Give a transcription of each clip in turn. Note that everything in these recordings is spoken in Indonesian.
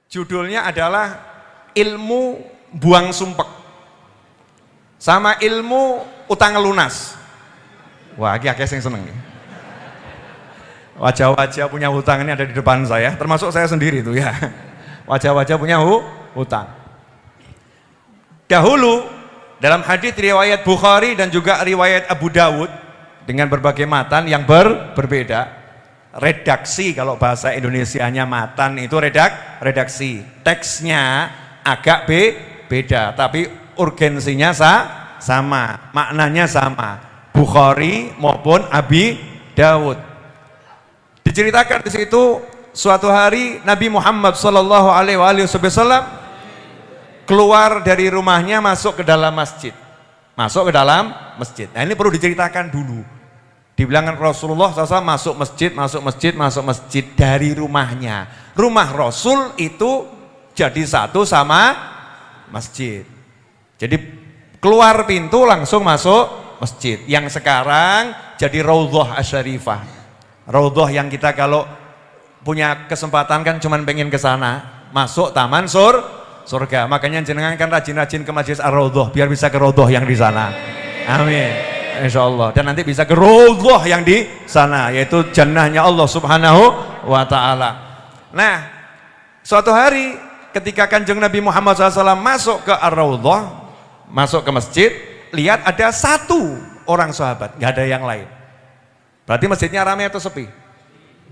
Judulnya adalah ilmu buang sumpek sama ilmu utang lunas. Wah, ini akeh sing seneng. Wajah-wajah punya hutang ini ada di depan saya, termasuk saya sendiri tuh ya. Wajah-wajah punya hutang. Dahulu dalam hadis riwayat Bukhari dan juga riwayat Abu Dawud dengan berbagai matan yang berbeda. Redaksi, kalau bahasa Indonesianya matan itu redaksi. Teksnya agak beda, tapi urgensinya sama, maknanya sama. Bukhari maupun Abi Dawud. Diceritakan di situ suatu hari Nabi Muhammad sallallahu alaihi wasallam keluar dari rumahnya masuk ke dalam masjid. Masuk ke dalam masjid. Nah, ini perlu diceritakan dulu. Dibilangkan Rasulullah SAW masuk masjid dari rumahnya. Rumah Rasul itu jadi satu sama masjid. Jadi keluar pintu langsung masuk masjid. Yang sekarang jadi Raudhah Asy-Syarifah. Raudhah yang kita kalau punya kesempatan kan cuman pengen ke sana, masuk taman surga. Makanya jenengan kan rajin-rajin ke Masjid Ar-Raudhah biar bisa ke Raudhah yang di sana. Amin. Insyaallah, dan nanti bisa ke Raudhah yang di sana, yaitu jannahnya Allah Subhanahu wa taala. Nah, suatu hari ketika Kanjeng Nabi Muhammad SAW masuk ke Ar-Raudhah, masuk ke masjid, lihat ada satu orang sahabat, nggak ada yang lain. Berarti masjidnya ramai atau sepi?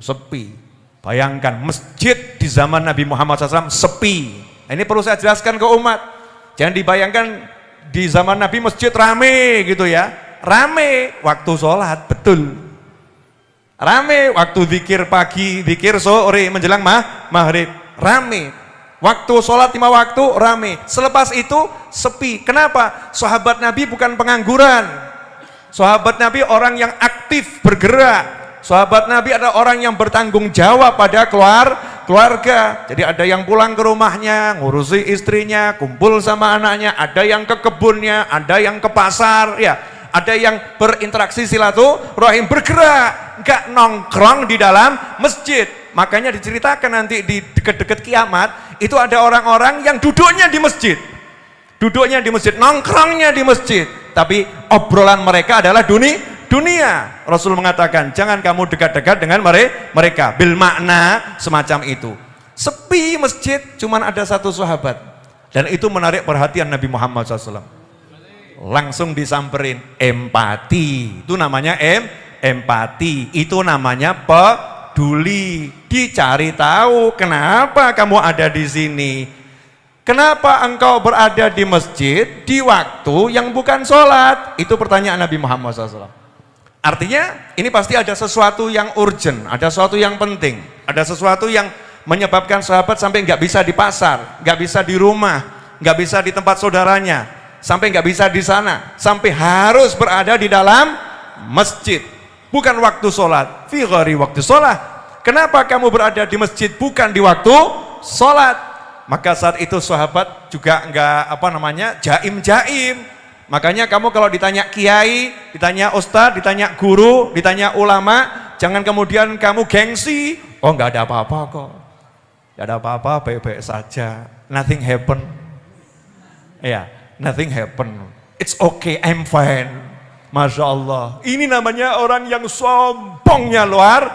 Sepi. Bayangkan masjid di zaman Nabi Muhammad SAW sepi. Nah, ini perlu saya jelaskan ke umat. Jangan dibayangkan di zaman Nabi masjid ramai gitu ya. Rame waktu sholat, betul. Rame waktu zikir pagi, zikir sore menjelang maghrib, rame. Waktu sholat 5 waktu, rame. Selepas itu sepi. Kenapa? Sahabat Nabi bukan pengangguran. Sahabat Nabi orang yang aktif bergerak. Sahabat Nabi ada orang yang bertanggung jawab pada keluarga. Jadi ada yang pulang ke rumahnya, ngurusi istrinya, kumpul sama anaknya. Ada yang ke kebunnya, ada yang ke pasar, ya. Ada yang berinteraksi silaturahim, bergerak, nggak nongkrong di dalam masjid. Makanya diceritakan nanti di dekat-dekat kiamat itu ada orang-orang yang duduknya di masjid, nongkrongnya di masjid, tapi obrolan mereka adalah dunia. Rasul mengatakan jangan kamu dekat-dekat dengan mereka, bil makna semacam itu. Sepi masjid, cuman ada satu sahabat, dan itu menarik perhatian Nabi Muhammad SAW. Langsung disamperin, empati. Itu namanya empati. Itu namanya peduli. Dicari tahu kenapa kamu ada di sini. Kenapa engkau berada di masjid di waktu yang bukan sholat? Itu pertanyaan Nabi Muhammad SAW. Artinya ini pasti ada sesuatu yang urgent, ada sesuatu yang penting, ada sesuatu yang menyebabkan sahabat sampai nggak bisa di pasar, nggak bisa di rumah, nggak bisa di tempat saudaranya, sampai nggak bisa di sana, sampai harus berada di dalam masjid. Bukan waktu sholat, fi ghairi waktu sholat. Kenapa kamu berada di masjid bukan di waktu sholat? Maka saat itu sahabat juga nggak jaim. Makanya kamu kalau ditanya kiai, ditanya ustadz, ditanya guru, ditanya ulama, jangan kemudian kamu gengsi. Oh, nggak ada apa-apa kok, nggak ada apa-apa, baik-baik saja, nothing happen. Ya. Nothing happen. It's okay, I'm fine. Masya Allah. Ini namanya orang yang sombongnya luar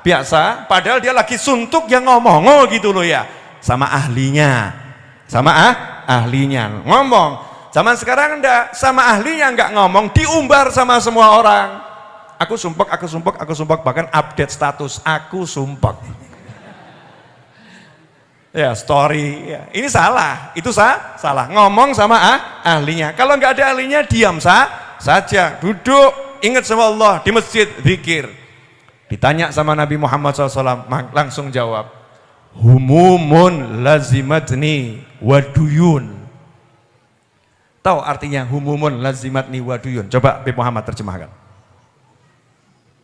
biasa. Padahal dia lagi suntuk yang ngomong gitu loh ya. Sama ahlinya. Ahlinya ngomong. Zaman sekarang enggak, sama ahlinya enggak ngomong, diumbar sama semua orang. Aku sumpek. Bahkan update status, aku sumpek. Ya, story ya. Ini salah, itu salah. Ngomong sama ahlinya. Kalau nggak ada ahlinya, diam saja, duduk, ingat sama Allah di masjid, zikir. Ditanya sama Nabi Muhammad SAW, langsung jawab, humumun lazimatni waduyun. Tahu artinya humumun lazimatni waduyun? Coba Nabi Muhammad terjemahkan.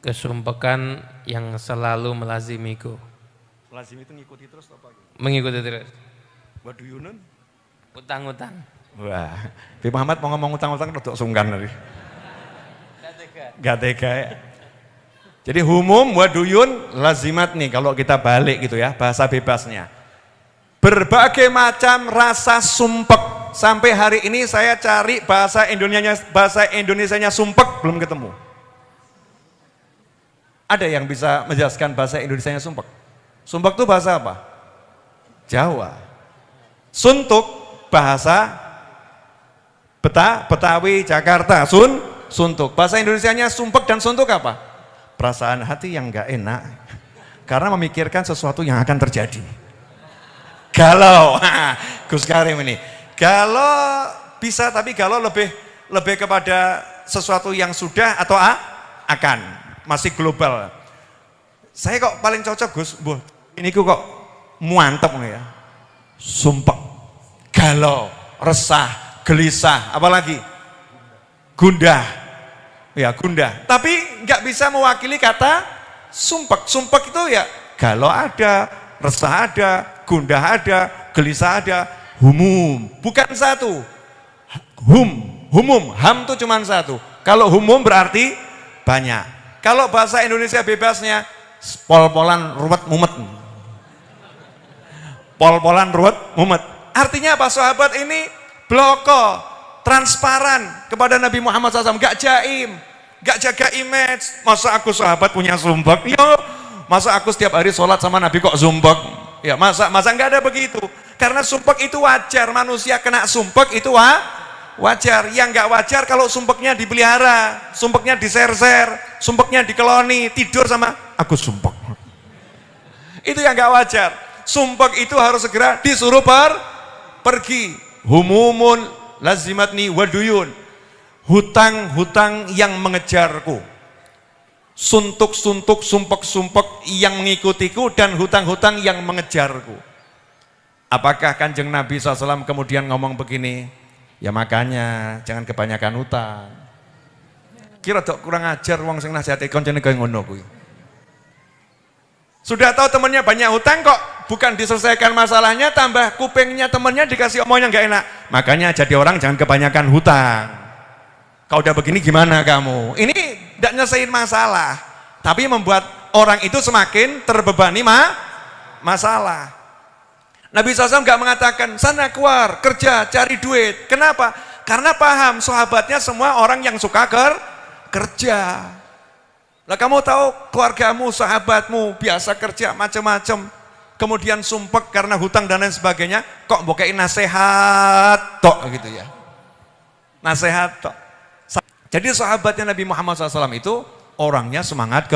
Kesumpekan yang selalu melazimiku. Lazim itu ngikuti terus apa? Mengikuti terus. Waduyunun? Utang-utang. Wah, Nabi Muhammad mau ngomong utang-utang rodok sungkan tadi. Gak tega ya. Jadi humum waduyun lazimat nih kalau kita balik gitu ya, bahasa bebasnya. berbagai macam rasa sumpek. Sampai hari ini saya cari bahasa Indonesianya sumpek belum ketemu. Ada yang bisa menjelaskan bahasa Indonesianya sumpek? Sumpek itu bahasa apa? Jawa. Suntuk bahasa Betawi, Jakarta. Suntuk. Bahasa Indonesianya sumpek dan suntuk apa? Perasaan hati yang enggak enak karena memikirkan sesuatu yang akan terjadi. Galau. Gus Karim ini. Galau bisa, tapi galau lebih kepada sesuatu yang sudah atau akan. Masih global. Saya kok paling cocok Gus, ini kok muantep nih ya. Sumpek, galau, resah, gelisah, apalagi gundah. Ya, gundah. Tapi nggak bisa mewakili kata sumpek. Sumpek itu ya galau ada, resah ada, gundah ada, gelisah ada, humum. Bukan satu. Humum, ham itu cuma satu. Kalau humum berarti banyak. Kalau bahasa Indonesia bebasnya pol-polan ruwet mumet. Pol-polan ruwet mumet. Artinya apa? Sahabat ini bloko, transparan kepada Nabi Muhammad SAW, gak jaim, gak jaga image. Masa aku sahabat punya sumpek? Ya, masa aku setiap hari sholat sama Nabi kok sumpek? Ya, masa gak ada begitu. Karena sumpek itu wajar, manusia kena sumpek itu wajar. Yang gak wajar kalau sumpeknya dipelihara, sumpeknya diser-ser, sumpeknya dikeloni, tidur sama aku sumpek. Itu yang gak wajar. Sumpek itu harus segera disuruh pergi. Humumun lazimatni waduyun. Hutang-hutang yang mengejarku. Suntuk-suntuk, sumpek-sumpek yang mengikutiku, dan hutang-hutang yang mengejarku. Apakah Kanjeng Nabi SAW kemudian ngomong begini? Ya makanya jangan kebanyakan hutang. Kira dok kurang ajar wong sing nasihati koncone kaya ngono kuwi. Sudah tahu temannya banyak hutang kok bukan diselesaikan masalahnya, tambah kupingnya temannya dikasih omong yang enggak enak. Makanya jadi orang jangan kebanyakan hutang. Kau udah begini gimana kamu? Ini tidak nyelesain masalah, tapi membuat orang itu semakin terbebani masalah. Nabi SAW nggak mengatakan, sana keluar, kerja, cari duit. Kenapa? Karena paham, sahabatnya semua orang yang suka kerja. Lah kamu tahu keluargamu, sahabatmu, biasa kerja, macam-macam. Kemudian sumpek karena hutang dan lain sebagainya, kok bokein nasihat, tok gitu ya. Nasihat, tok. Jadi sahabatnya Nabi Muhammad SAW itu, orangnya semangat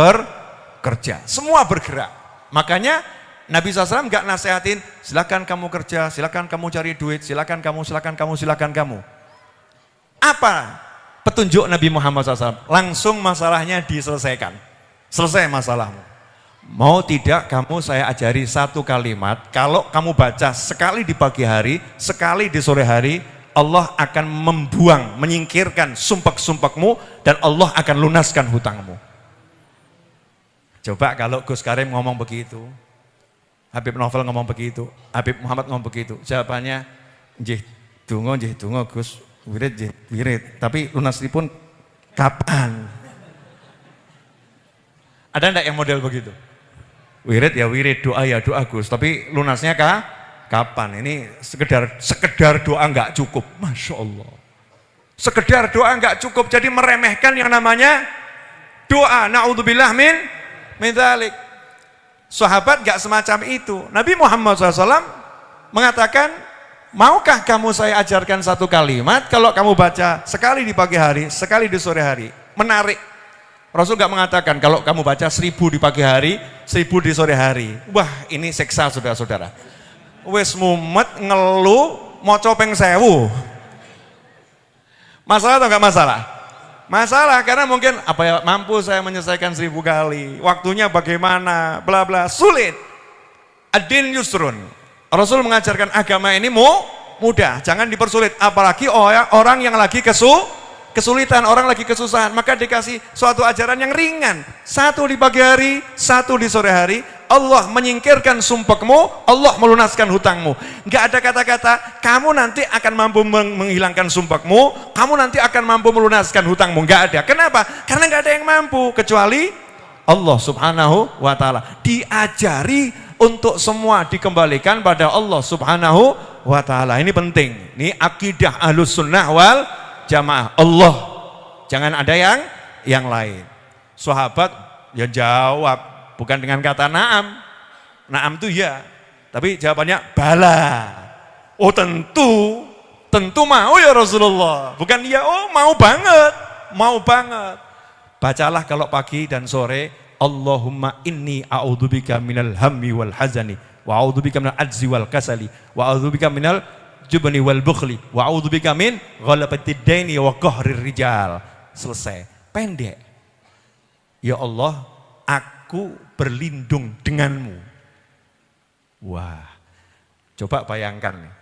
kerja. Semua bergerak. Makanya, Nabi SAW nggak nasehatin, silakan kamu kerja, silakan kamu cari duit, silakan kamu. Apa petunjuk Nabi Muhammad SAW? Langsung masalahnya diselesaikan. Selesai masalahmu. Mau tidak kamu saya ajari satu kalimat, kalau kamu baca sekali di pagi hari, sekali di sore hari, Allah akan membuang, menyingkirkan sumpek-sumpekmu, dan Allah akan lunaskan hutangmu. Coba kalau Gus Karim ngomong begitu, Habib Novel ngomong begitu, Habib Muhammad ngomong begitu, jawabannya nggih donga Gus, wirid, tapi lunasipun kapan? Ada enggak yang model begitu? Wirid ya wirid, doa ya doa Gus, tapi lunasnya kapan? Ini sekedar doa enggak cukup, Masya Allah. Sekedar doa enggak cukup, jadi meremehkan yang namanya doa. Na'udzubillah min dzalik. Sahabat gak semacam itu. Nabi Muhammad SAW mengatakan, maukah kamu saya ajarkan satu kalimat, kalau kamu baca sekali di pagi hari, sekali di sore hari. Menarik. Rasul gak mengatakan, kalau kamu baca 1000 di pagi hari, 1000 di sore hari. Wah, ini seksa saudara-saudara. Wes mumet, ngeluh, moco peng 1000. Masalah atau gak masalah? Masalah, karena mungkin apa ya, mampu saya menyelesaikan 1000 kali, waktunya bagaimana, bla bla, sulit. Ad-din yusrun. Rasul mengajarkan agama ini mudah, jangan dipersulit, apalagi orang yang lagi kesulitan, orang lagi kesusahan, maka dikasih suatu ajaran yang ringan. Satu di pagi hari, satu di sore hari, Allah menyingkirkan sumpekmu, Allah melunaskan hutangmu. Enggak ada kata-kata, kamu nanti akan mampu menghilangkan sumpekmu, kamu nanti akan mampu melunaskan hutangmu. Enggak ada. Kenapa? Karena enggak ada yang mampu, kecuali Allah subhanahu wa ta'ala. Diajari untuk semua dikembalikan pada Allah Subhanahu wa Ta'ala. Ini penting. Ini akidah Ahlus Sunnah wal Jamaah. Allah, jangan ada yang lain. Sahabat ya jawab bukan dengan kata na'am. Na'am itu ya, tapi jawabannya bala. Oh tentu mau ya Rasulullah. Bukan ya, oh mau banget. Bacalah kalau pagi dan sore, Allahumma inni a'udzubika minal hammi wal hazani wa a'udzubika minal ajzi wal kasali wa a'udzubika minal jubni wal bukhli wa a'udzubika min ghalabatid daini wa qahrir rijal. Selesai. Pendek. Ya Allah, aku berlindung denganmu. Wah. Coba bayangkan nih.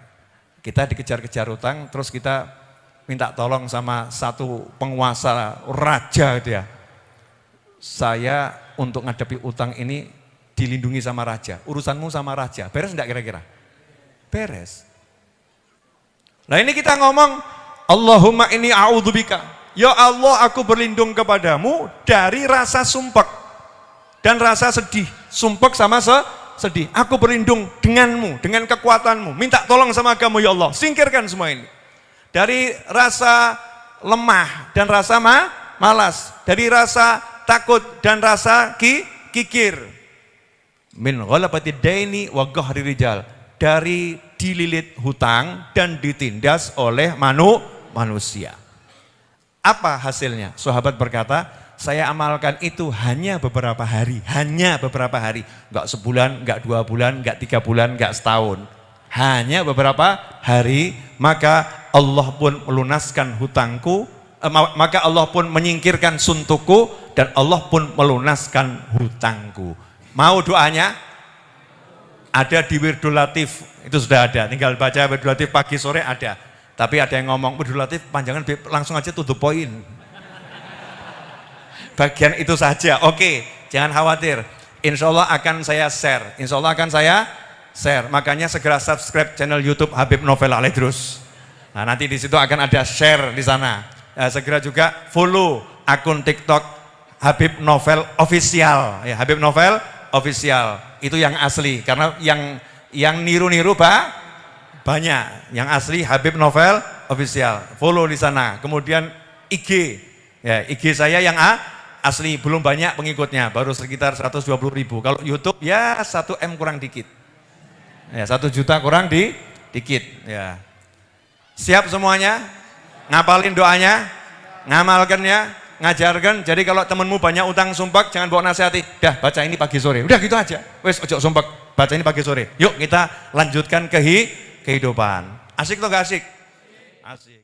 Kita dikejar-kejar utang, terus kita minta tolong sama satu penguasa raja gitu ya. Saya untuk ngadepi utang ini dilindungi sama raja. Urusanmu sama raja. Beres enggak kira-kira? Beres. Nah ini kita ngomong, Allahumma inni a'udzubika. Ya Allah, aku berlindung kepadamu dari rasa sumpek dan rasa sedih. Sumpek sama sedih. Aku berlindung denganmu, dengan kekuatanmu. Minta tolong sama kamu ya Allah. Singkirkan semua ini. Dari rasa lemah dan rasa malas. Dari rasa takut dan rasa kikir. Min ghalabatid daini wa qahri rijal. Dari dililit hutang dan ditindas oleh manusia. Apa hasilnya? Sahabat berkata, saya amalkan itu hanya beberapa hari. Enggak sebulan, enggak 2 bulan, enggak 3 bulan, enggak setahun. Hanya beberapa hari, maka Allah pun melunaskan hutangku, maka Allah pun menyingkirkan suntukku, dan Allah pun melunaskan hutangku. Mau doanya? Ada di Wirdul Latif, itu sudah ada. Tinggal baca Wirdul Latif pagi sore ada. Tapi ada yang ngomong, Wirdul Latif panjangan langsung aja to the point. Bagian itu saja, oke, jangan khawatir. Insya Allah akan saya share. Makanya segera subscribe channel YouTube Habib Novel Al-Idrus. Nah, nanti di situ akan ada share di sana. Segera juga follow akun TikTok Habib Novel Official. Ya, Habib Novel Official. Itu yang asli. Karena yang niru-niru banyak. Yang asli Habib Novel Official. Follow di sana. Kemudian IG. Ya, IG saya yang asli, belum banyak pengikutnya, baru sekitar 120.000. Kalau YouTube ya 1M kurang dikit. Ya, 1 juta kurang dikit. Ya. Siap semuanya? Ngapalin doanya? Ngamalkannya? Ngajarkan. Jadi kalau temenmu banyak utang sumpek, jangan bawa nasihati. Dah baca ini pagi sore. Udah gitu aja. Wes ojo sumpek, baca ini pagi sore. Yuk kita lanjutkan kehidupan. Asik atau gak asik? Asik.